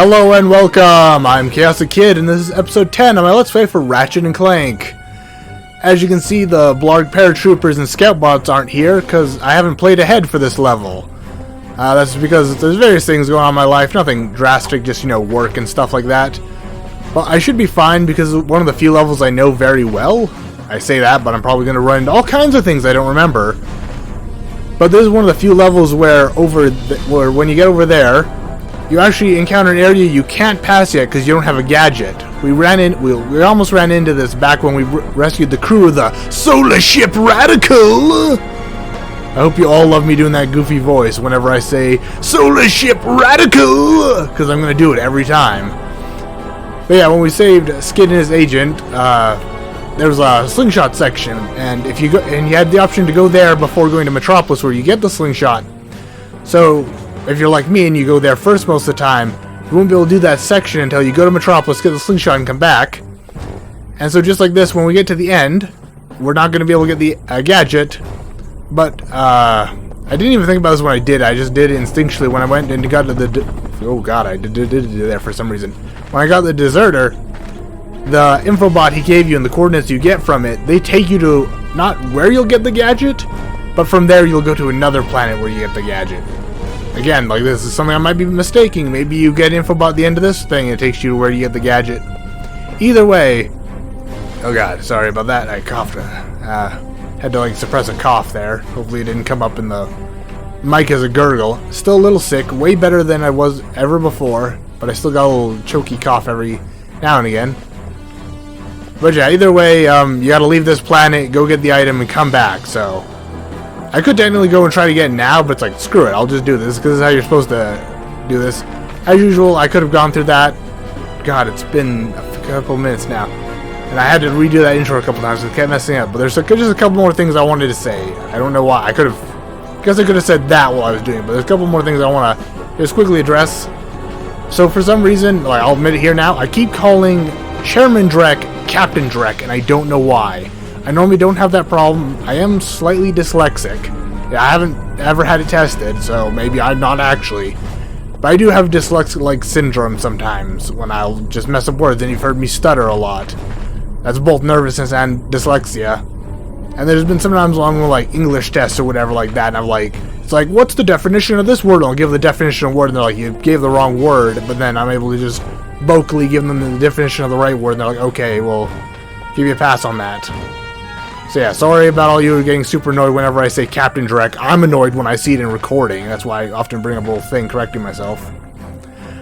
Hello and welcome! I'm Chaos the Kid, and this is episode 10 of my Let's Play for Ratchet and Clank. As you can see, the Blarg paratroopers and scout bots aren't here, because I haven't played ahead for this level. That's because there's various things going on in my life, nothing drastic, just, work and stuff like that. But I should be fine, because it's one of the few levels I know very well. I say that, but I'm probably going to run into all kinds of things I don't remember. But this is one of the few levels where when you get over there, you actually encounter an area you can't pass yet because you don't have a gadget. We almost ran into this back when we rescued the crew of the solar ship Radical. I hope you all love me doing that goofy voice whenever I say solar ship Radical, because I'm going to do it every time. But yeah, when we saved Skid and his agent, there was a slingshot section, and you had the option to go there before going to Metropolis, where you get the slingshot. So if you're like me and you go there first most of the time, you won't be able to do that section until you go to Metropolis, get the slingshot, and come back. And so just like this, when we get to the end, we're not going to be able to get the gadget. But I didn't even think about this when I did. I just did it instinctually when I went and got to the... oh god, I did there for some reason. When I got the deserter, the infobot he gave you and the coordinates you get from it, they take you to not where you'll get the gadget, but from there you'll go to another planet where you get the gadget. Again, like, this is something I might be mistaking. Maybe you get infobot at the end of this thing and it takes you to where you get the gadget. Either way... oh god, sorry about that. I coughed. Had to, suppress a cough there. Hopefully it didn't come up in the mic as a gurgle. Still a little sick. Way better than I was ever before. But I still got a little choky cough every now and again. But yeah, either way, you gotta leave this planet, go get the item, and come back, so... I could technically go and try to get it now, but it's like, screw it, I'll just do this, because this is how you're supposed to do this. As usual, I could have gone through that. God, it's been a couple minutes now. And I had to redo that intro a couple times, because it kept messing up. But there's just a couple more things I wanted to say. I don't know why. I guess I could have said that while I was doing it, but there's a couple more things I want to just quickly address. So for some reason, I'll admit it here now, I keep calling Chairman Drek Captain Drek, and I don't know why. I normally don't have that problem. I am slightly dyslexic. Yeah, I haven't ever had it tested, so maybe I'm not actually. But I do have dyslexic-like syndrome sometimes, when I'll just mess up words, and you've heard me stutter a lot. That's both nervousness and dyslexia. And there's been sometimes along with, English tests or whatever like that, and it's like, what's the definition of this word? And I'll give the definition of the word, and they're like, you gave the wrong word, but then I'm able to just vocally give them the definition of the right word, and they're like, okay, we'll give you a pass on that. So yeah, sorry about all you getting super annoyed whenever I say Captain Drek. I'm annoyed when I see it in recording. That's why I often bring up a little thing correcting myself.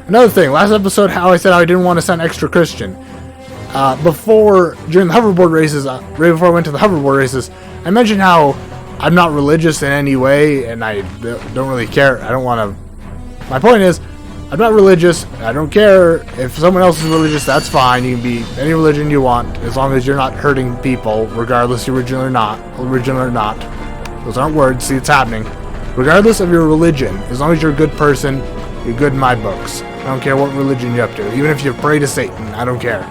Another thing, last episode, how I said I didn't want to sound extra Christian. During the hoverboard races, right before I went to the hoverboard races, I mentioned how I'm not religious in any way, and I don't really care. I don't want to... My point is, I'm not religious. I don't care if someone else is religious. That's fine. You can be any religion you want, as long as you're not hurting people, regardless you're religion or not. Those aren't words. See, it's happening. Regardless of your religion, as long as you're a good person, you're good in my books. I don't care what religion you're up to. Even if you pray to Satan, I don't care.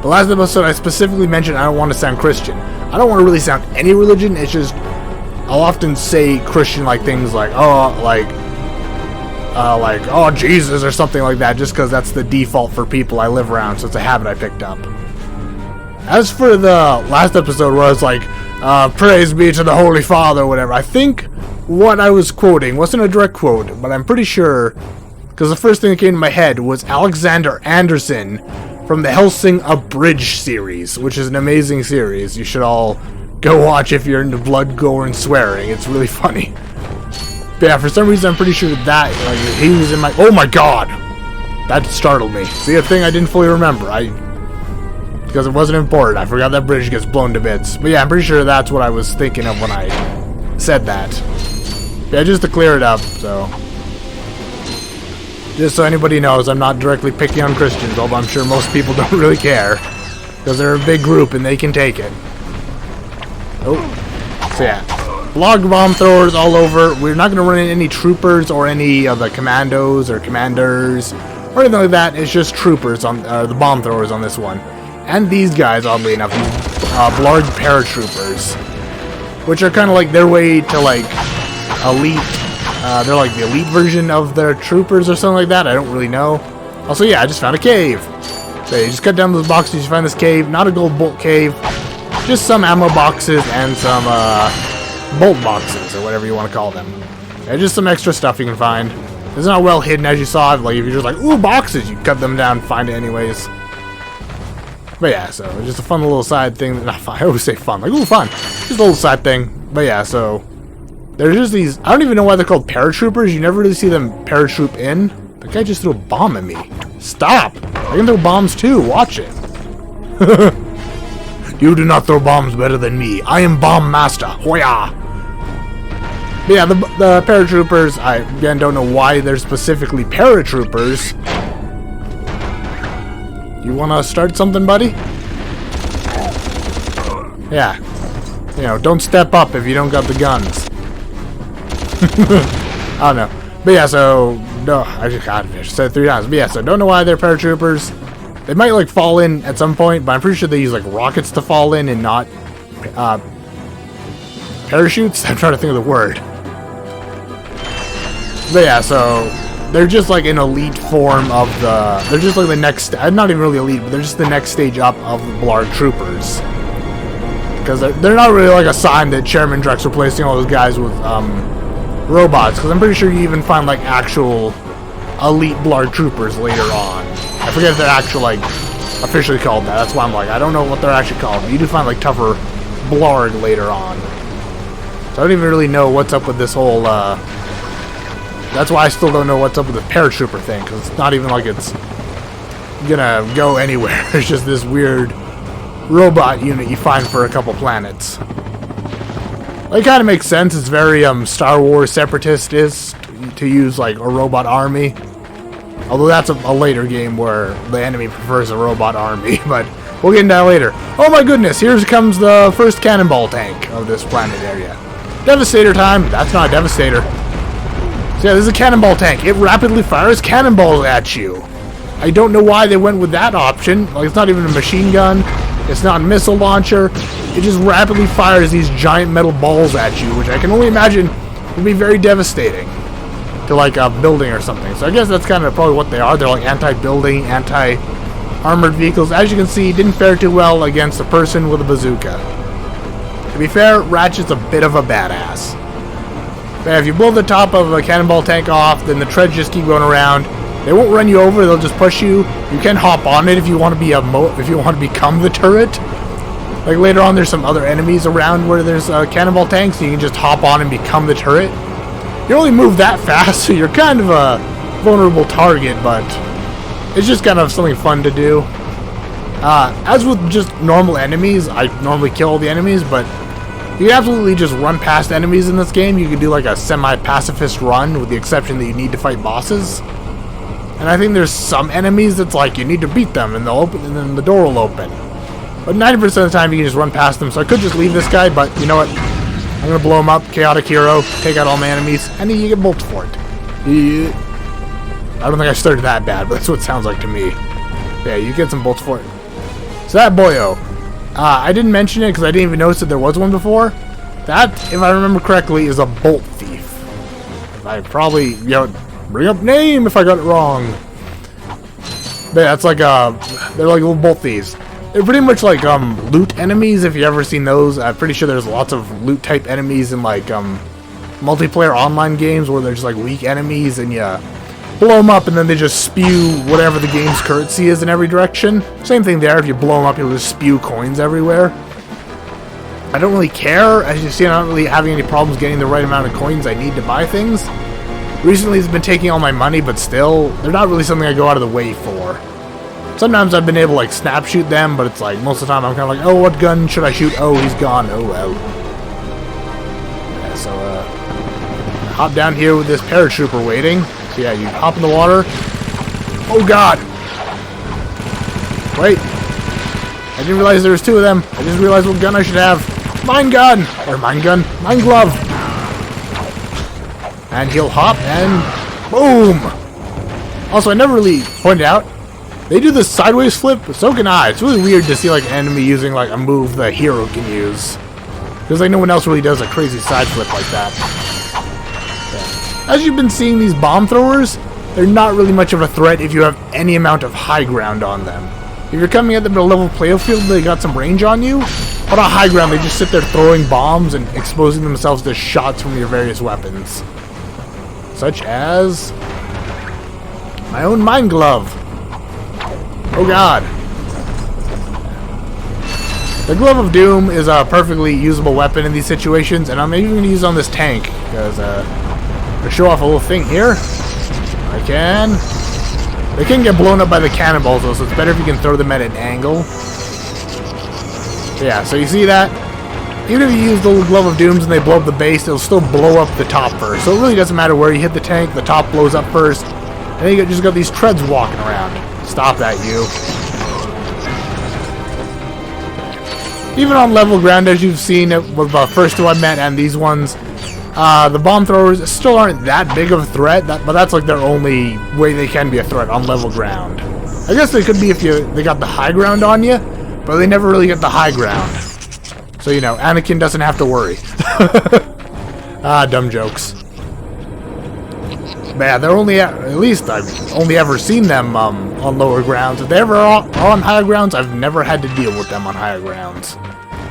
The last episode, I specifically mentioned I don't want to sound Christian. I don't want to really sound any religion. It's just I'll often say Christian things like oh, Jesus, or something like that, just because that's the default for people I live around, so it's a habit I picked up. As for the last episode where I was like, praise be to the Holy Father, or whatever, I think what I was quoting wasn't a direct quote, but I'm pretty sure, because the first thing that came to my head was Alexander Anderson from the Hellsing Abridged series, which is an amazing series. You should all go watch if you're into blood, gore, and swearing. It's really funny. But yeah, for some reason I'm pretty sure that he was in my... oh my god! That startled me. See, a thing I didn't fully remember. Because it wasn't important. I forgot that bridge gets blown to bits. But yeah, I'm pretty sure that's what I was thinking of when I said that. Yeah, just to clear it up, so... just so anybody knows, I'm not directly picking on Christians, although I'm sure most people don't really care. Because they're a big group and they can take it. Oh. So yeah. Blarg bomb throwers all over. We're not going to run into any troopers or any of the commandos or commanders or anything like that. It's just troopers on the bomb throwers on this one. And these guys, oddly enough, Blarg paratroopers, which are kind of like their way to elite They're like the elite version of their troopers or something like that. I don't really know. Also, yeah, I just found a cave. So you just cut down those boxes, you find this cave. Not a gold bolt cave. Just some ammo boxes and some bolt boxes, or whatever you want to call them. Yeah, just some extra stuff you can find. It's not well hidden, as you saw. Like, if you're just like, ooh, boxes, you cut them down, find it anyways. But yeah, so just a fun little side thing. Not fun. I always say fun. Like, ooh, fun. Just a little side thing. But yeah, so there's just these. I don't even know why they're called paratroopers. You never really see them paratroop in. The guy just threw a bomb at me. Stop! I can throw bombs too. Watch it. You do not throw bombs better than me. I am bomb master. Hoya! But yeah, the paratroopers. I again don't know why they're specifically paratroopers. You wanna start something, buddy? Yeah. You know, don't step up if you don't got the guns. I don't know. But yeah, so no, I just said it 3 times. But yeah, so don't know why they're paratroopers. They might like fall in at some point, but I'm pretty sure they use like rockets to fall in and not parachutes. I'm trying to think of the word. But yeah, so they're just like an elite form of the. They're just like the next. Not even really elite, but they're just the next stage up of the Blarg troopers. Because they're not really like a sign that Chairman Drex replacing all those guys with robots. Because I'm pretty sure you even find like actual elite Blarg troopers later on. I forget if they're actually like officially called that. That's why I'm like, I don't know what they're actually called. But you do find like tougher Blarg later on. So I don't even really know what's up with this whole. That's why I still don't know what's up with the paratrooper thing, because it's not even like it's gonna go anywhere. It's just this weird robot unit you find for a couple planets. It kind of makes sense. It's very Star Wars separatist to use like a robot army. Although that's a later game where the enemy prefers a robot army, but we'll get into that later. Oh my goodness, here comes the first cannonball tank of this planet area. Devastator time. That's not a Devastator. So yeah, this is a cannonball tank. It rapidly fires cannonballs at you. I don't know why they went with that option. Like, it's not even a machine gun. It's not a missile launcher. It just rapidly fires these giant metal balls at you, which I can only imagine would be very devastating to like a building or something. So I guess that's kind of probably what they are. They're like anti-building, anti-armored vehicles. As you can see, didn't fare too well against a person with a bazooka. To be fair, Ratchet's a bit of a badass. But if you blow the top of a cannonball tank off, then the treads just keep going around. They won't run you over; they'll just push you. You can hop on it if you want to be if you want to become the turret. Like later on, there's some other enemies around where there's cannonball tanks, and you can just hop on and become the turret. You only move that fast, so you're kind of a vulnerable target, but it's just kind of something fun to do. As with just normal enemies, I normally kill all the enemies, but you can absolutely just run past enemies in this game. You can do like a semi-pacifist run, with the exception that you need to fight bosses. And I think there's some enemies that's like you need to beat them, and they'll open, and then the door will open. But 90% of the time you can just run past them. So I could just leave this guy, but you know what? I'm gonna blow him up, chaotic hero, take out all my enemies, and you get bolts for it. Yeah. I don't think I started that bad, but that's what it sounds like to me. Yeah, you get some bolts for it. So that boyo. I didn't mention it because I didn't even notice that there was one before. That, if I remember correctly, is a bolt thief. I probably, you know, bring up name if I got it wrong. But yeah, it's like they're like little bolt thieves. They're pretty much like loot enemies. If you ever seen those, I'm pretty sure there's lots of loot type enemies in like multiplayer online games where they're just like weak enemies, and you blow them up and then they just spew whatever the game's currency is in every direction. Same thing there. If you blow them up, you'll just spew coins everywhere. I don't really care. As you see, I'm not really having any problems getting the right amount of coins I need to buy things. Recently, it's been taking all my money, but still, they're not really something I go out of the way for. Sometimes I've been able to like snap shoot them, but it's like most of the time I'm kind of like, oh, what gun should I shoot? Oh, he's gone. Oh well. Yeah, so hop down here with this paratrooper waiting. So yeah, you hop in the water. Oh god! Wait. I didn't realize there was 2 of them. I just realized what gun I should have. Mine gun! Or mine gun. Mine glove! And he'll hop and boom! Also, I never really pointed out, they do this sideways flip, but so can I. It's really weird to see like an enemy using like a move the hero can use. Because like no one else really does a crazy side flip like that. Yeah. As you've been seeing, these bomb throwers, they're not really much of a threat if you have any amount of high ground on them. If you're coming at them at a level playing field and they got some range on you, on a high ground they just sit there throwing bombs and exposing themselves to shots from your various weapons. Such as my own mine glove. Oh god. The Glove of Doom is a perfectly usable weapon in these situations, and I'm even going to use it on this tank, because to show off a little thing here, I can. They can get blown up by the cannonballs though, so it's better if you can throw them at an angle. Yeah, so you see that? Even if you use the Glove of Dooms and they blow up the base, it'll still blow up the top first. So it really doesn't matter where you hit the tank, the top blows up first. And then you just got these treads walking around. Stop that, you. Even on level ground, as you've seen with the first two I met and these ones, the bomb throwers still aren't that big of a threat, but that's like their only way they can be a threat on level ground. I guess they could be if they got the high ground on you, but they never really get the high ground. So, you know, Anakin doesn't have to worry. Dumb jokes. But yeah, they're only, at least I've only ever seen them on lower grounds. If they ever are on higher grounds, I've never had to deal with them on higher grounds.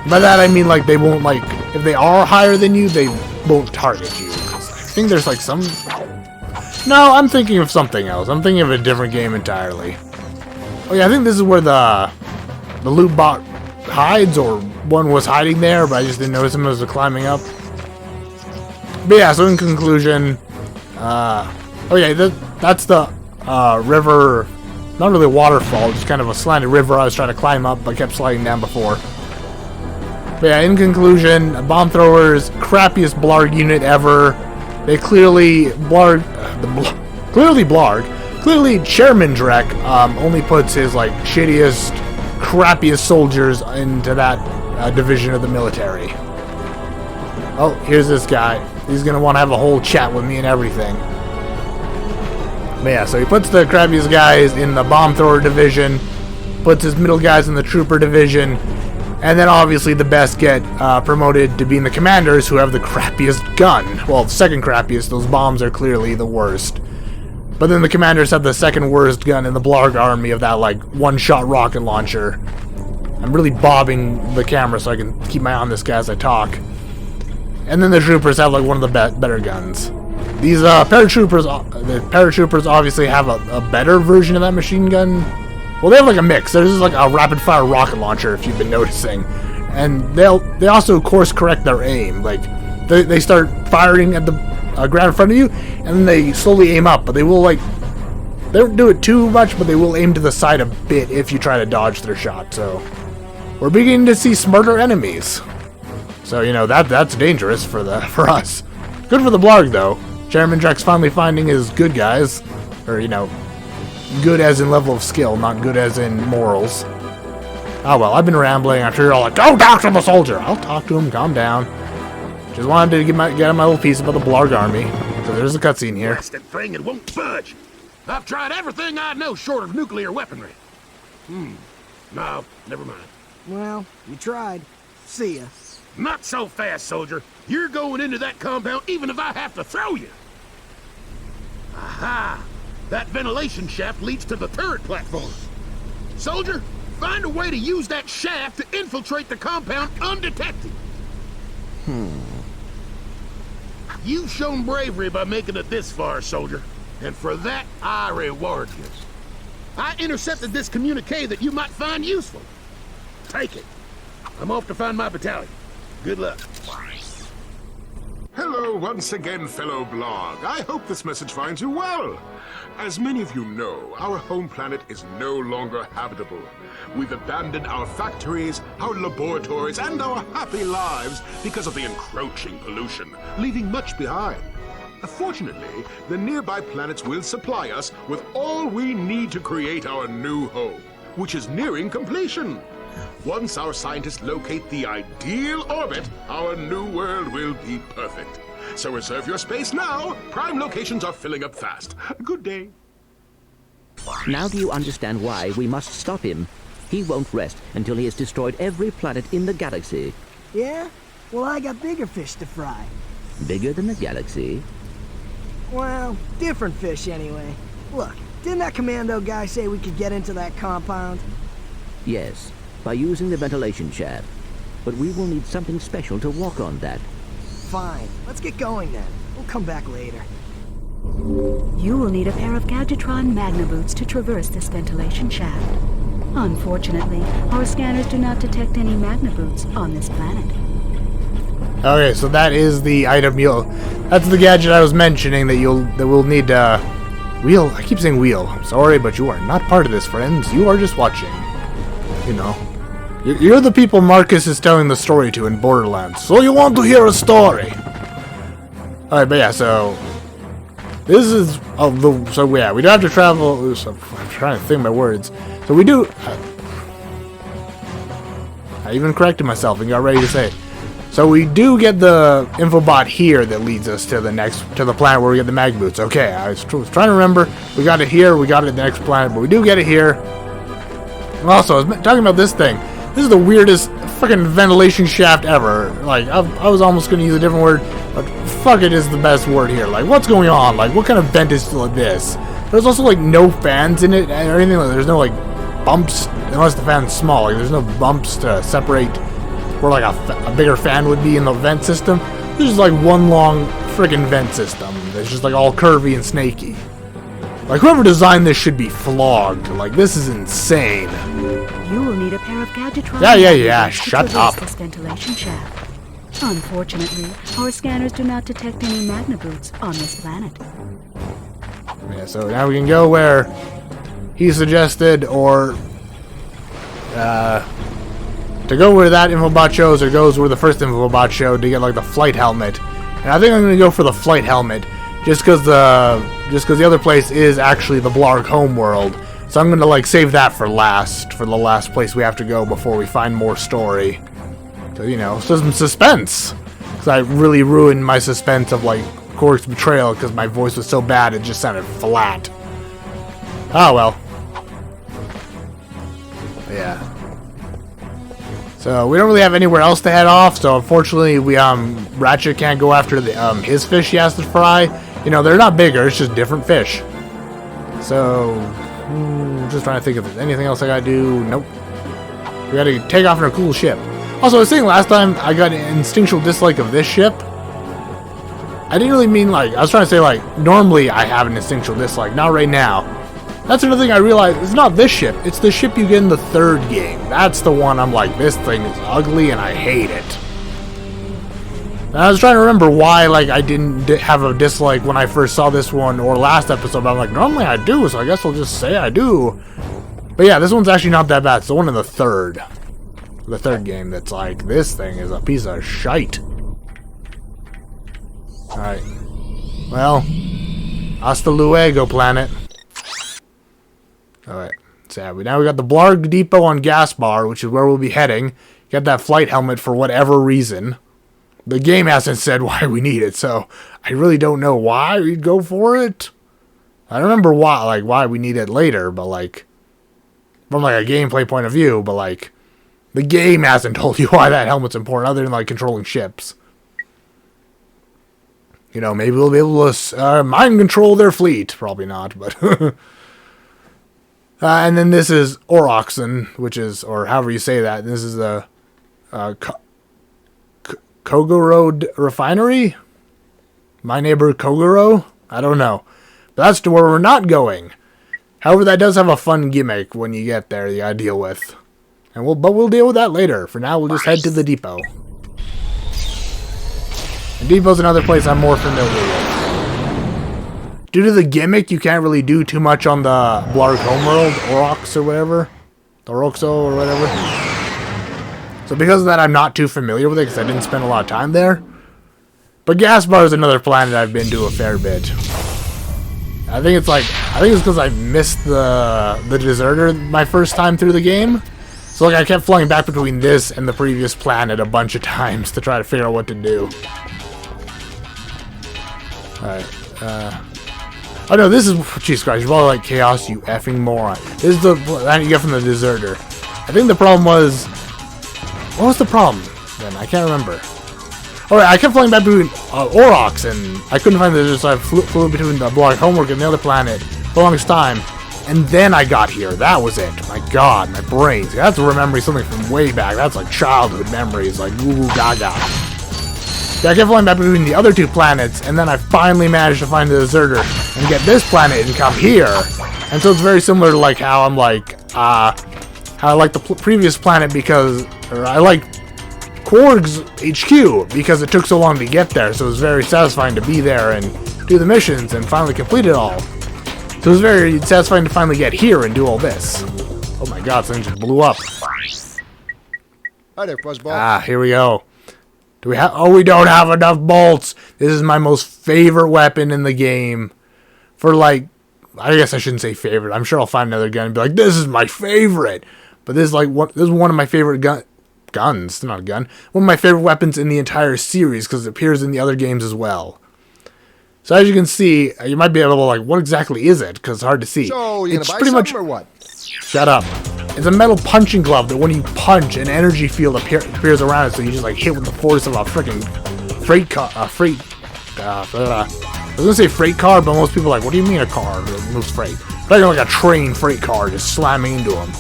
By that I mean, like, they won't, like, if they are higher than you, they won't target you. I think there's, like, some... No, I'm thinking of something else. I'm thinking of a different game entirely. Oh yeah, I think this is where the loot bot hides, or one was hiding there, but I just didn't notice him as I was climbing up. But yeah, so in conclusion... oh yeah, that's the river, not really a waterfall, just kind of a slanted river I was trying to climb up, but kept sliding down before. But yeah, in conclusion, bomb throwers, crappiest Blarg unit ever. They clearly, clearly Chairman Drek only puts his, like, shittiest, crappiest soldiers into that division of the military. Oh, here's this guy. He's gonna want to have a whole chat with me and everything. But yeah, so he puts the crappiest guys in the bomb thrower division, puts his middle guys in the trooper division, and then obviously the best get promoted to being the commanders, who have the crappiest gun. Well, the second crappiest. Those bombs are clearly the worst. But then the commanders have the second worst gun in the Blarg army of that, like, one-shot rocket launcher. I'm really bobbing the camera so I can keep my eye on this guy as I talk. And then the troopers have, like, one of the better guns. These paratroopers obviously have a better version of that machine gun. Well, they have, like, a mix. There's just, like, a rapid-fire rocket launcher, if you've been noticing. And they also course-correct their aim. Like, they start firing at the ground in front of you, and then they slowly aim up. But they will, like, they don't do it too much, but they will aim to the side a bit if you try to dodge their shot. So, we're beginning to see smarter enemies. So, you know, that's dangerous for us. Good for the Blarg, though. Chairman Drek's finally finding his good guys. Or, you know, good as in level of skill, not good as in morals. Oh well, I've been rambling. I'm sure you're all like, go talk to the soldier! I'll talk to him, calm down. Just wanted to get my little piece about the Blarg army. So there's a cutscene here. That thing, it won't budge. I've tried everything I know short of nuclear weaponry. No, never mind. Well, you tried. See ya. Not so fast, soldier. You're going into that compound even if I have to throw you. Aha! That ventilation shaft leads to the turret platform. Soldier, find a way to use that shaft to infiltrate the compound undetected. You've shown bravery by making it this far, soldier. And for that, I reward you. I intercepted this communique that you might find useful. Take it. I'm off to find my battalion. Good luck. Hello once again, fellow Blarg. I hope this message finds you well. As many of you know, our home planet is no longer habitable. We've abandoned our factories, our laboratories, and our happy lives because of the encroaching pollution, leaving much behind. Fortunately, the nearby planets will supply us with all we need to create our new home, which is nearing completion. Once our scientists locate the ideal orbit, our new world will be perfect. So reserve your space now. Prime locations are filling up fast. Good day. Now do you understand why we must stop him? He won't rest until he has destroyed every planet in the galaxy. Yeah? Well, I got bigger fish to fry. Bigger than the galaxy? Well, different fish anyway. Look, didn't that commando guy say we could get into that compound? Yes, by using the ventilation shaft. But we will need something special to walk on that. Fine, let's get going then. We'll come back later. You will need a pair of Gadgetron Magna boots to traverse this ventilation shaft. Unfortunately, our scanners do not detect any Magna boots on this planet. Okay, so that is the item that's the gadget I was mentioning that we'll need wheel. I keep saying wheel. I'm sorry, but you are not part of this, friends. You are just watching. You know. You're the people Marcus is telling the story to in Borderlands. So you want to hear a story. Alright, but yeah, so this is so yeah, we do have to travel. So I'm trying to think of my words. So we do. I even corrected myself and got ready to say it. So we do get the infobot here that leads us to the planet where we get the mag boots. Okay, I was trying to remember. We got it here. We got it at the next planet, but we do get it here. Also, I was talking about this thing. This is the weirdest fucking ventilation shaft ever. Like, I was almost going to use a different word, but fuck it is the best word here. Like, what's going on? Like, what kind of vent is this? There's also, like, no fans in it or anything. Like, there's no, like, bumps, unless the fan's small. Like, there's no bumps to separate where, like, a bigger fan would be in the vent system. There's just, like, one long friggin' vent system that's just, like, all curvy and snaky. Like, whoever designed this should be flogged. Like, this is insane. You will need a pair of Gadgetron. Yeah. Shut up. This ventilation shaft. Unfortunately, our scanners do not detect any Magna boots on this planet. Yeah, so now we can go where he suggested, or to go where that infobot shows, or goes where the first infobot showed to get like the flight helmet. And I think I'm gonna go for the flight helmet, just because the other place is actually the Blarg homeworld. So I'm gonna like save that for the last place we have to go before we find more story. So you know, some suspense. Because I really ruined my suspense of like Cork's betrayal because my voice was so bad it just sounded flat. Oh well. Yeah. So we don't really have anywhere else to head off. So unfortunately, Ratchet can't go after his fish he has to fry. You know, they're not bigger. It's just different fish. So just trying to think if there's anything else I gotta do. Nope. We gotta take off in a cool ship. Also, I was saying last time I got an instinctual dislike of this ship. I didn't really mean like, I was trying to say like, normally I have an instinctual dislike, not right now. That's another thing I realized, it's not this ship, it's the ship you get in the third game. That's the one I'm like, this thing is ugly and I hate it. And I was trying to remember why like I didn't have a dislike when I first saw this one or last episode, but I'm like, normally I do, so I guess I'll just say I do. But yeah, this one's actually not that bad, it's the one in the third game that's like, this thing is a piece of shite. Alright. Well, hasta luego, planet. Alright. So now we got the Blarg Depot on Gaspar, which is where we'll be heading. Get that flight helmet for whatever reason. The game hasn't said why we need it, so I really don't know why we'd go for it. I don't remember why we need it later, but like, from like a gameplay point of view, but like, the game hasn't told you why that helmet's important other than like controlling ships. You know, maybe we'll be able to mind control their fleet. Probably not, but... and then this is Oroxen, which is, or however you say that. This is the Kogoro Refinery? My neighbor Kogoro? I don't know. But that's to where we're not going. However, that does have a fun gimmick when you get there you gotta deal with. And we'll deal with that later. For now, we'll just head to the depot. The depot's another place I'm more familiar with. Due to the gimmick, you can't really do too much on the Blarg homeworld, Orox or whatever. Oroxo or whatever. So because of that, I'm not too familiar with it because I didn't spend a lot of time there. But Gaspar is another planet I've been to a fair bit. I think it's because I missed the deserter my first time through the game. So like I kept flying back between this and the previous planet a bunch of times to try to figure out what to do. Alright, oh no, this is... Jesus Christ, you're probably like, Chaos, you effing moron. This is the that you get from the deserter. I think the problem was... What was the problem then? I can't remember. Alright, I kept flying back between Aurochs, and I couldn't find the, so I flew between the Blarg homework and the other planet for the longest time. And then I got here. That was it. My god, my brains. That's remembering something from way back. That's like childhood memories, like goo goo gaga. Yeah, I kept flying back between the other two planets, and then I finally managed to find the deserter and get this planet and come here. And so it's very similar to like how I'm like, how I like the previous planet because, or I like Korg's HQ because it took so long to get there. So it was very satisfying to be there and do the missions and finally complete it all. So it was very satisfying to finally get here and do all this. Oh my god, something just blew up. Hi there, Fuzzball. Ah, here we go. Do we have? Oh, we don't have enough bolts. This is my most favorite weapon in the game. For like, I guess I shouldn't say favorite. I'm sure I'll find another gun and be like, this is my favorite. But this is like this is one of my favorite guns. It's not a gun. One of my favorite weapons in the entire series because it appears in the other games as well. So as you can see, you might be able to like, what exactly is it? Because it's hard to see. So, you it's gonna buy pretty much or what? Shut up. It's a metal punching glove that when you punch, an energy field appears around it, so you just like hit with the force of a freaking freight car. I was gonna say freight car, but most people are like, what do you mean a car that moves freight? But like a train freight car just slamming into them.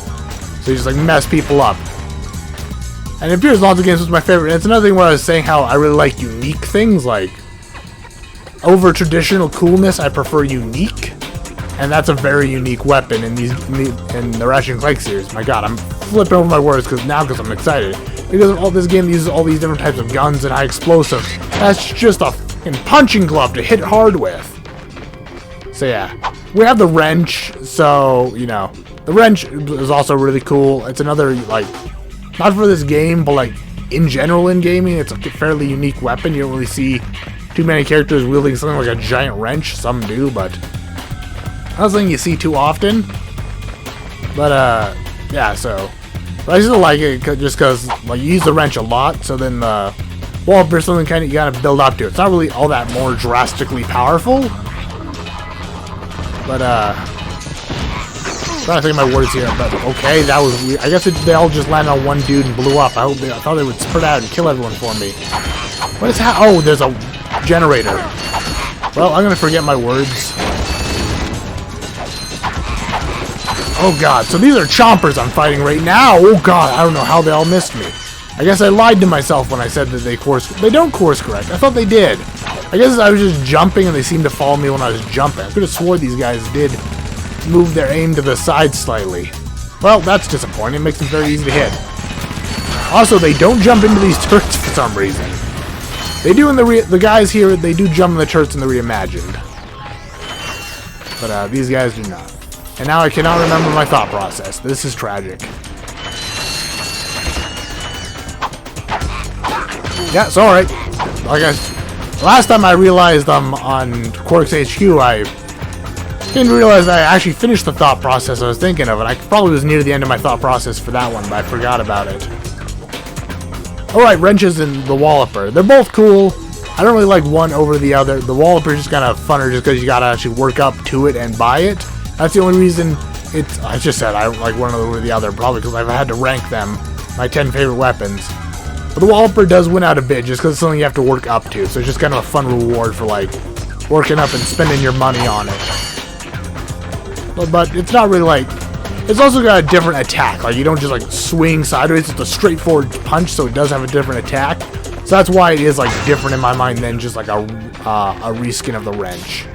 So you just like mess people up. And it appears in lots of games. It's my favorite. And it's another thing where I was saying how I really like unique things, like over traditional coolness, I prefer unique. And that's a very unique weapon in the Ratchet and Clank series. My god, I'm flipping over my words because I'm excited. Because all this game uses all these different types of guns and high explosive. That's just a fucking punching glove to hit hard with. So yeah, we have the wrench. So you know, the wrench is also really cool. It's another like, not for this game, but like in general in gaming, it's a fairly unique weapon. You don't really see too many characters wielding something like a giant wrench. Some do, but not something you see too often. But yeah, so but I still like it just because like you use the wrench a lot, so then the wall or something kind of you gotta build up to it. It's not really all that more drastically powerful. But I'm trying to think of my words here. But okay, that was weird. I guess they all just landed on one dude and blew up. I thought they would spread out and kill everyone for me. What is happening? Oh, there's a generator. Well, I'm gonna forget my words. Oh god, so these are chompers I'm fighting right now. Oh god, I don't know how they all missed me. I guess I lied to myself when I said that they don't course correct. I thought they did. I guess I was just jumping and they seemed to follow me when I was jumping. I could have swore these guys did move their aim to the side slightly. Well, that's disappointing. It makes them very easy to hit. Also, they don't jump into these turrets for some reason. They do in the guys here, they do jump in the turrets in the reimagined. But these guys do not. And now I cannot remember my thought process. This is tragic. Yeah, it's alright. Like last time I realized I'm on Quark's HQ, I didn't realize that I actually finished the thought process I was thinking of, and I probably was near the end of my thought process for that one, but I forgot about it. Alright, wrenches and the walloper. They're both cool. I don't really like one over the other. The walloper is just kind of funner just because you gotta actually work up to it and buy it. That's the only reason I just said I don't like one over the other, probably because I've had to rank them, my 10 favorite weapons. But the walloper does win out a bit just because it's something you have to work up to, so it's just kind of a fun reward for like working up and spending your money on it. But it's not really like, it's also got a different attack, like you don't just like swing sideways, it's a straightforward punch, so it does have a different attack. So that's why it is like different in my mind than just like a reskin of the wrench.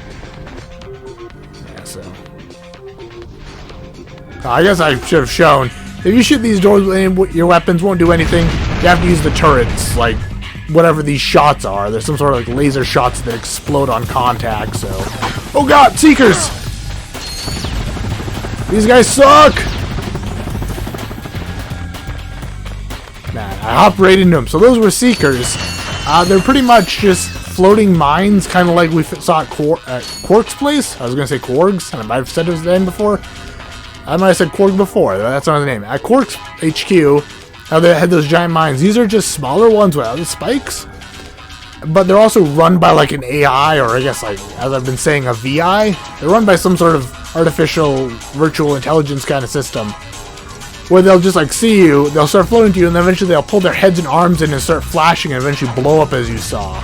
Yeah, so I guess I should have shown. If you shoot these doors, your weapons won't do anything. You have to use the turrets, like whatever these shots are. There's some sort of like laser shots that explode on contact. So, oh god, Seekers! These guys suck. Man, I hopped right into them. So those were Seekers. They're pretty much just floating mines, kind of like we saw at Quark's place. I was gonna say Korg's, and I might have said his name before. I might have said Quark before, that's not his name. At Quark's HQ, how they had those giant mines. These are just smaller ones without the spikes. But they're also run by like an AI, or I guess like, as I've been saying, a VI. They're run by some sort of artificial virtual intelligence kind of system. where they'll just like see you, they'll start floating to you, and then eventually they'll pull their heads and arms in and start flashing and eventually blow up as you saw.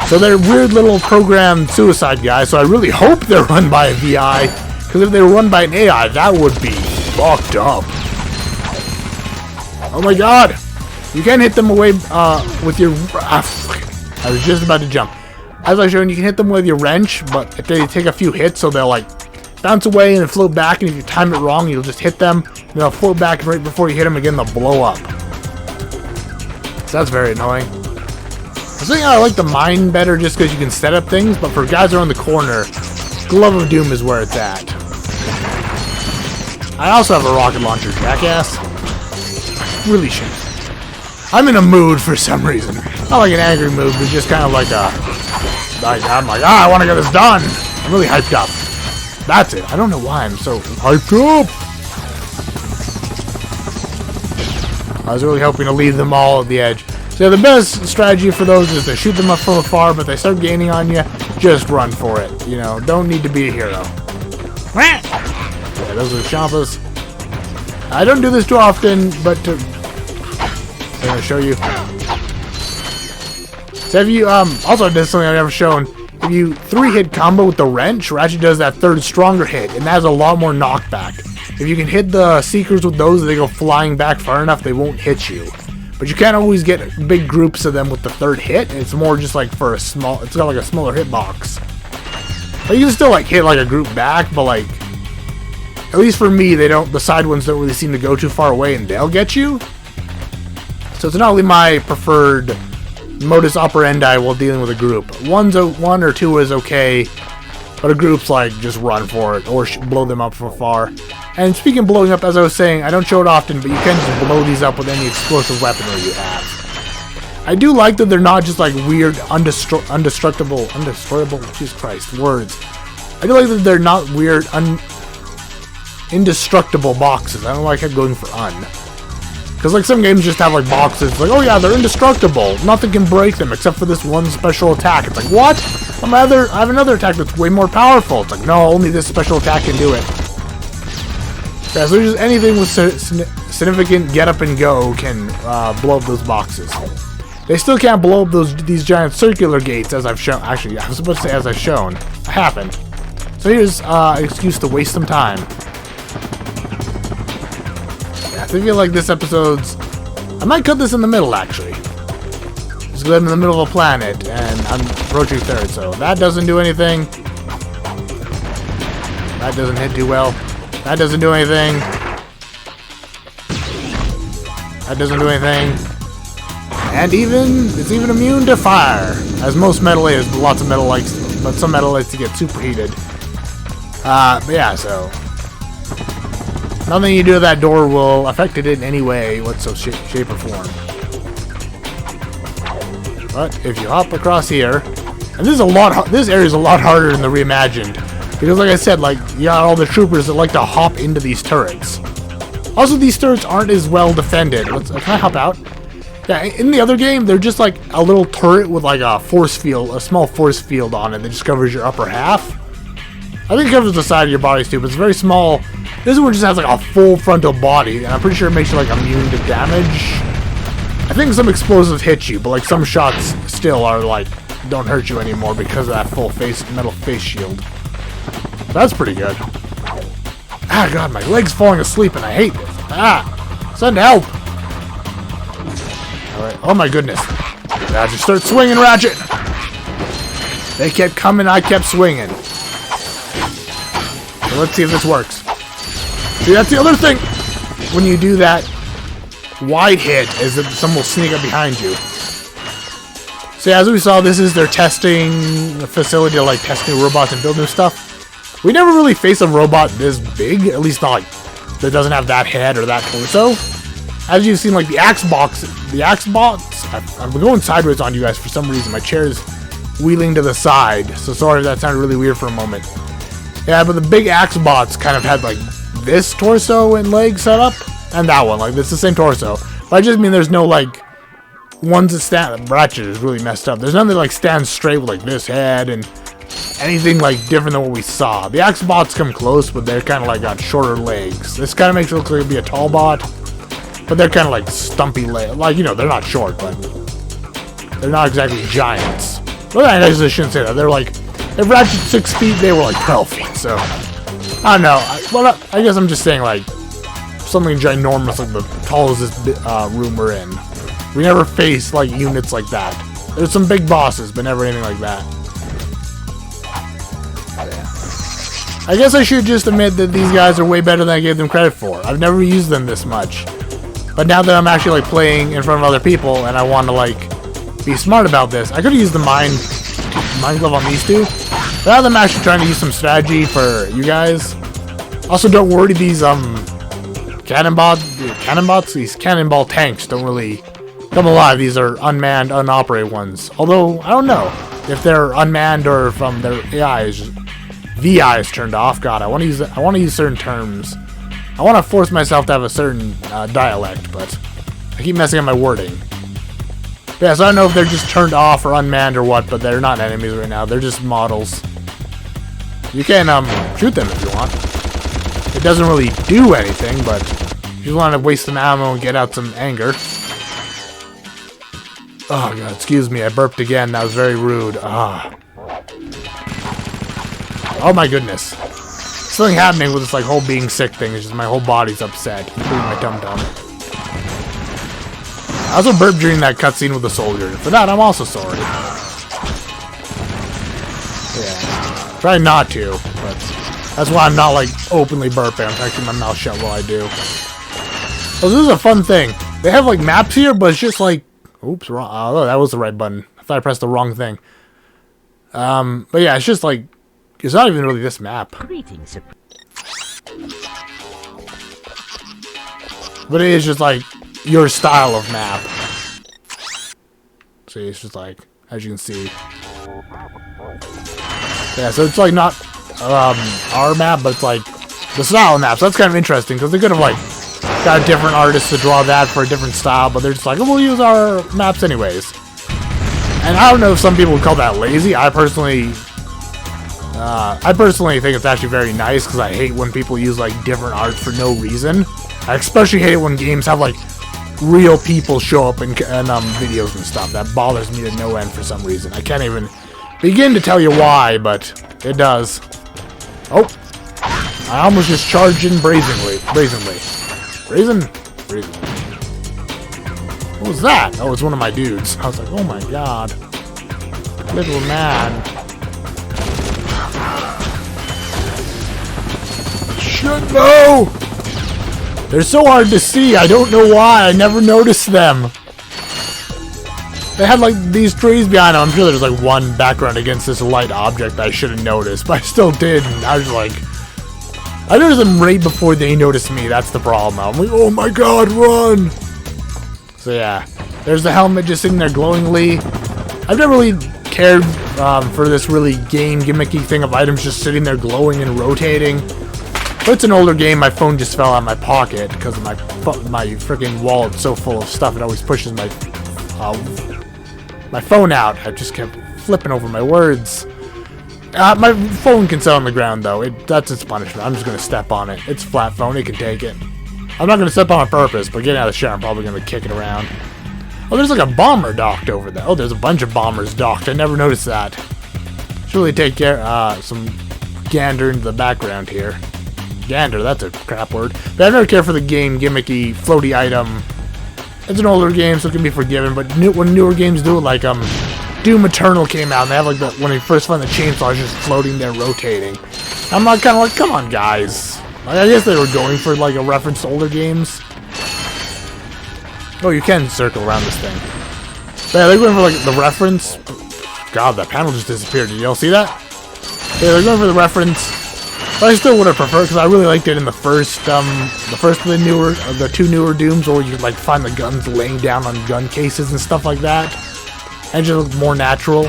So they're weird little programmed suicide guys, so I really hope they're run by a VI, because if they were run by an AI, that would be fucked up. Oh my god! You can hit them away with your... I was just about to jump. As I showed, you can hit them with your wrench, but if they take a few hits, so they'll like bounce away and float back, and if you time it wrong, you'll just hit them, and they'll float back right before you hit them again, they'll blow up. So that's very annoying. I think I like the mine better just because you can set up things, but for guys around the corner, Glove of Doom is where it's at. I also have a rocket launcher, jackass. Really should. I'm in a mood for some reason. Not like an angry mood, but just kind of like a... I'm like, I want to get this done. I'm really hyped up. That's it. I don't know why I'm so hyped up. I was really hoping to leave them all at the edge. So the best strategy for those is to shoot them up from afar, but they start gaining on you, just run for it. You know, don't need to be a hero. Yeah, those are the Champas. I don't do this too often, but I'm going to show you. So if you, also this is something I've never shown. If you 3-hit combo with the wrench, Ratchet does that third stronger hit, and that has a lot more knockback. If you can hit the Seekers with those, they go flying back far enough, they won't hit you. But you can't always get big groups of them with the third hit. It's more just like for a small, it's got like a smaller hitbox. But you can still like hit like a group back, but like, at least for me, they don't, the side ones don't really seem to go too far away and they'll get you. So it's not really my preferred modus operandi while dealing with a group. One or two is okay, but a group's like just run for it or blow them up from afar. And speaking of blowing up, as I was saying, I don't show it often, but you can just blow these up with any explosive weaponry you have. I do like that they're not just like weird, undestroyable, Jesus Christ, words. I do like that they're not weird, indestructible boxes. I don't know why I kept going for un. Because like some games just have like boxes, like, oh yeah, they're indestructible. Nothing can break them except for this one special attack. It's like, what? I have another attack that's way more powerful. It's like, no, only this special attack can do it. Yeah, so just anything with significant get up and go can blow up those boxes. They still can't blow up these giant circular gates, as I've shown. Actually, I was supposed to say as I've shown. I haven't. So here's an excuse to waste some time. Yeah, I feel like this episode's... I might cut this in the middle, actually. Just go in the middle of a planet, and I'm approaching third, so that doesn't do anything. That doesn't hit too well. That doesn't do anything. That doesn't do anything. And it's even immune to fire. As most metal is, but lots of metal likes, but some metal likes to get superheated. But yeah, so nothing you do to that door will affect it in any way, whatsoever, shape or form. But if you hop across here, and this area is a lot harder than the reimagined. Because like I said, like, you got all the troopers that like to hop into these turrets. Also, these turrets aren't as well defended. Can I hop out? Yeah, in the other game, they're just like a little turret with like a force field, a small force field on it that just covers your upper half. I think it covers the side of your body too, but it's very small. This one just has like a full frontal body, and I'm pretty sure it makes you like immune to damage. I think some explosives hit you, but like some shots still are like, don't hurt you anymore because of that full metal face shield. That's pretty good. Ah, God, my leg's falling asleep and I hate this. Ah, send help. Alright, oh my goodness. Ratchet, start swinging, Ratchet. They kept coming, I kept swinging. So let's see if this works. See, that's the other thing. When you do that wide hit, is that someone will sneak up behind you. So as we saw, this is their testing facility to like test new robots and build new stuff. We never really face a robot this big, at least not like that doesn't have that head or that torso. As you've seen, like the axe bots, I'm going sideways on you guys for some reason. My chair is wheeling to the side, so sorry if that sounded really weird for a moment. Yeah, but the big axe bots kind of had like this torso and legs set up, and that one, like it's the same torso. But I just mean there's no like ones that stand. Ratchet is really messed up. There's none that like stands straight with like this head and anything like different than what we saw. The axe bots come close, but they're kind of like got shorter legs. This kind of makes it look like it'd be a tall bot, but they're kind of like stumpy legs. Like, you know, they're not short, but they're not exactly giants. Well, I guess I shouldn't say that. They're like, if Ratchet's 6 feet, they were like 12 feet. So I don't know. I guess I'm just saying like something ginormous, like the tallest room we're in. We never faced like units like that. There's some big bosses, but never anything like that. I guess I should just admit that these guys are way better than I gave them credit for. I've never used them this much. But now that I'm actually like playing in front of other people and I want to like be smart about this, I could have used the mind glove on these two. But now that I'm actually trying to use some strategy for you guys. Also, don't worry, these these cannonball tanks don't really come alive. These are unmanned, unoperated ones. Although I don't know if they're unmanned or if their VI is turned off. God, I want to use certain terms. I want to force myself to have a certain dialect, but I keep messing up my wording. But yeah, so I don't know if they're just turned off or unmanned or what, but they're not enemies right now. They're just models. You can shoot them if you want. It doesn't really do anything, but if you want to waste some ammo and get out some anger. Oh god, excuse me, I burped again. That was very rude. Oh my goodness. Something happening with this like whole being sick thing. It's just my whole body's upset, including my tum-tum. I also burped during that cutscene with the soldier. For that, I'm also sorry. Yeah. Try not to, but that's why I'm not like openly burping. I'm trying to keep my mouth shut while I do. Oh, this is a fun thing. They have like maps here, but it's just like, oops, wrong. Oh, that was the right button. I thought I pressed the wrong thing. But yeah, it's just like, it's not even really this map. Greetings. But it is just like your style of map. See, it's just like, as you can see. Yeah, so it's like not our map, but it's like the style map. So that's kind of interesting because they could have like got a different artist to draw that for a different style, but they're just like, oh, we'll use our maps anyways. And I don't know if some people would call that lazy. I personally think it's actually very nice because I hate when people use like different art for no reason. I especially hate it when games have like real people show up in videos and stuff. That bothers me to no end for some reason. I can't even begin to tell you why, but it does. Oh, I almost just charged in brazenly. Brazen? What was that? Oh, it's one of my dudes. I was like, oh my god. Little man. Shit, no! They're so hard to see. I don't know why. I never noticed them. They had like these trees behind them. I'm sure there's like one background against this light object that I should have noticed, but I still did. And I was like, I noticed them right before they noticed me. That's the problem. I'm like, oh my god, run! So yeah, there's the helmet just sitting there glowingly. I've never really cared for this really game gimmicky thing of items just sitting there glowing and rotating. But it's an older game. My phone just fell out of my pocket because of my freaking wallet's so full of stuff. It always pushes my phone out. I just kept flipping over my words. My phone can sit on the ground though. That's its punishment. I'm just gonna step on it. It's a flat phone. It can take it. I'm not gonna step on it on purpose, but getting out of the shower, I'm probably gonna kick it around. Oh, there's like a bomber docked over there. Oh, there's a bunch of bombers docked. I never noticed that. Should really take care. Some gander into the background here. Gander, that's a crap word. But I never care for the game gimmicky floaty item. It's an older game, so it can be forgiven. But when newer games do it, like Doom Eternal came out, and they have like when they first find the chainsaw, it's just floating there, rotating. I'm not kind of like, come on, guys. Like, I guess they were going for like a reference to older games. Oh, you can circle around this thing. But yeah, they're going for like the reference. God, that panel just disappeared. Did y'all see that? Yeah, they're going for the reference. But I still would have preferred, because I really liked it in the first of the two newer Dooms, where you could like find the guns laying down on gun cases and stuff like that, and just look more natural.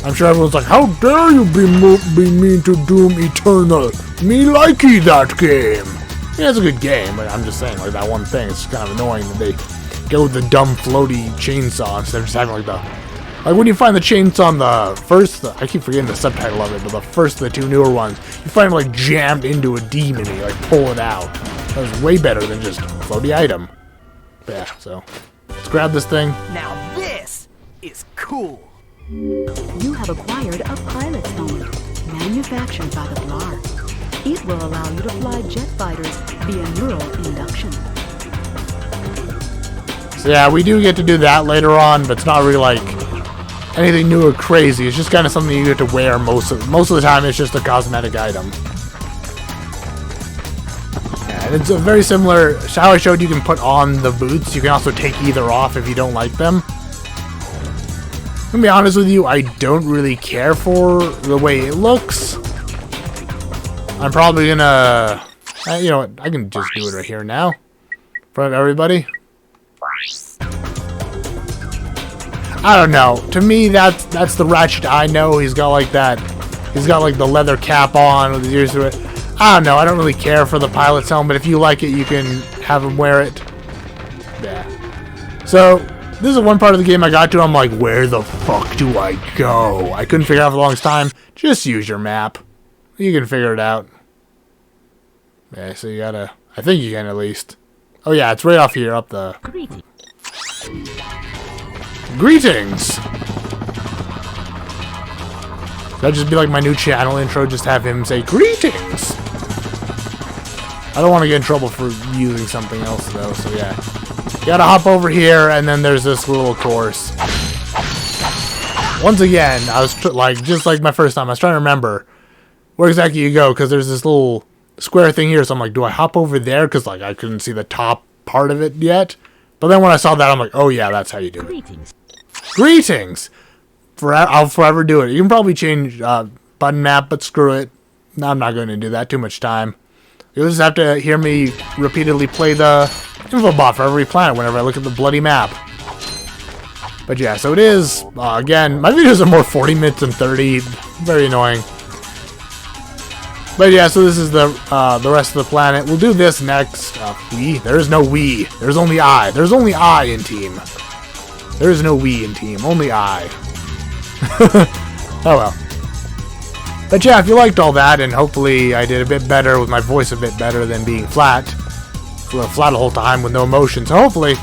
I'm sure everyone's like, how dare you be mean to Doom Eternal? Me likey that game. Yeah, it's a good game, but I'm just saying, like that one thing, it's kind of annoying that they go with the dumb floaty chainsaw instead of just having like the Like when you find the chainsaw on the first, I keep forgetting the subtitle of it, but the first of the two newer ones, you find it like jammed into a demon and you like pull it out. That was way better than just floaty item. But yeah, so let's grab this thing. Now this is cool. You have acquired a pilot's helmet, manufactured by the Blarg. It will allow you to fly jet fighters via neural induction. So yeah, we do get to do that later on, but it's not really like anything new or crazy. It's just kind of something you get to wear most of the time. It's just a cosmetic item. Yeah, and it's a very similar. How I showed you can put on the boots. You can also take either off if you don't like them. I'm gonna be honest with you, I don't really care for the way it looks. I'm probably gonna, you know what? I can just do it right here now, in front of everybody. I don't know. To me, that's the Ratchet I know. He's got like that. He's got like the leather cap on with his ears to it. I don't know. I don't really care for the pilot's helmet. If you like it, you can have him wear it. Yeah. So this is one part of the game I got to. I'm like, where the fuck do I go? I couldn't figure it out for the longest time. Just use your map. You can figure it out. Yeah. So you gotta. I think you can at least. Oh yeah, it's right off here, up the. Greetings! That'd just be like my new channel intro, just have him say greetings! I don't want to get in trouble for using something else though, so yeah. You gotta hop over here, and then there's this little course. Once again, I was just like my first time, I was trying to remember where exactly you go, because there's this little square thing here, so I'm like, do I hop over there? Because like I couldn't see the top part of it yet. But then when I saw that, I'm like, oh yeah, that's how you do it. Greetings. Greetings! I'll forever do it. You can probably change button map, but screw it. No, I'm not going to do that. Too much time. You'll just have to hear me repeatedly play the info bot for every planet whenever I look at the bloody map. But yeah, so it is, again, my videos are more 40 minutes than 30. Very annoying. But yeah, so this is the rest of the planet. We'll do this next. We? There is no we. There's only I. There's only I in team. There is no we in team. Only I. Oh well. But yeah, if you liked all that, and hopefully I did a bit better with my voice a bit better than being flat. Flat the whole time with no emotion. So hopefully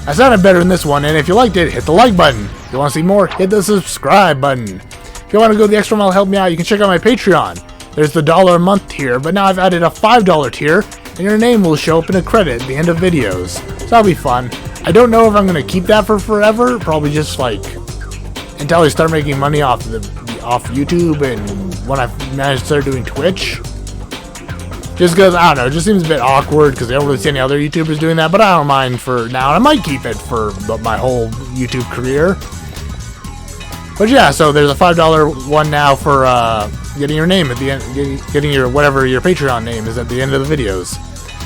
I sounded better in this one. And if you liked it, hit the like button. If you want to see more, hit the subscribe button. If you want to go the extra mile to help me out, you can check out my Patreon. There's the $1 a month tier, but now I've added a $5 tier, and your name will show up in a credit at the end of videos. So that'll be fun. I don't know if I'm going to keep that for forever, probably just like until I start making money off YouTube and when I manage to start doing Twitch. Just because, I don't know, it just seems a bit awkward because I don't really see any other YouTubers doing that, but I don't mind for now, and I might keep it for my whole YouTube career. But yeah, so there's a $5 one now for getting your name at the end, getting your whatever your Patreon name is at the end of the videos.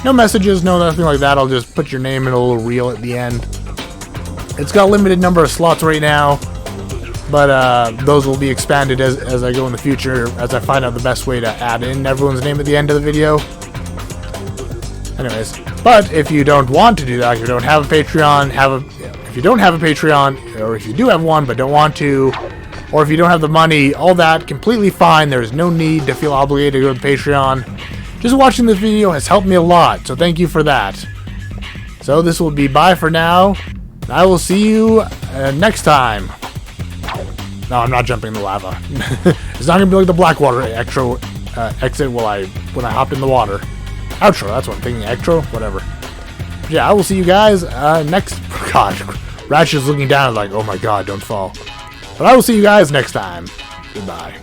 No messages, no nothing like that. I'll just put your name in a little reel at the end. It's got a limited number of slots right now, but those will be expanded as I go in the future, as I find out the best way to add in everyone's name at the end of the video. Anyways, but if you don't want to do that, if you don't have a Patreon, if you don't have a Patreon, or if you do have one but don't want to, or if you don't have the money, all that, completely fine. There's no need to feel obligated to go to Patreon. Just watching this video has helped me a lot, so thank you for that. So this will be bye for now. I will see you next time. No, I'm not jumping in the lava. It's not going to be like the Blackwater exit when I hopped in the water. Outro, that's what I'm thinking. Extra? Whatever. Yeah, I will see you guys next... God, Ratchet's looking down like, oh my god, don't fall. But I will see you guys next time. Goodbye.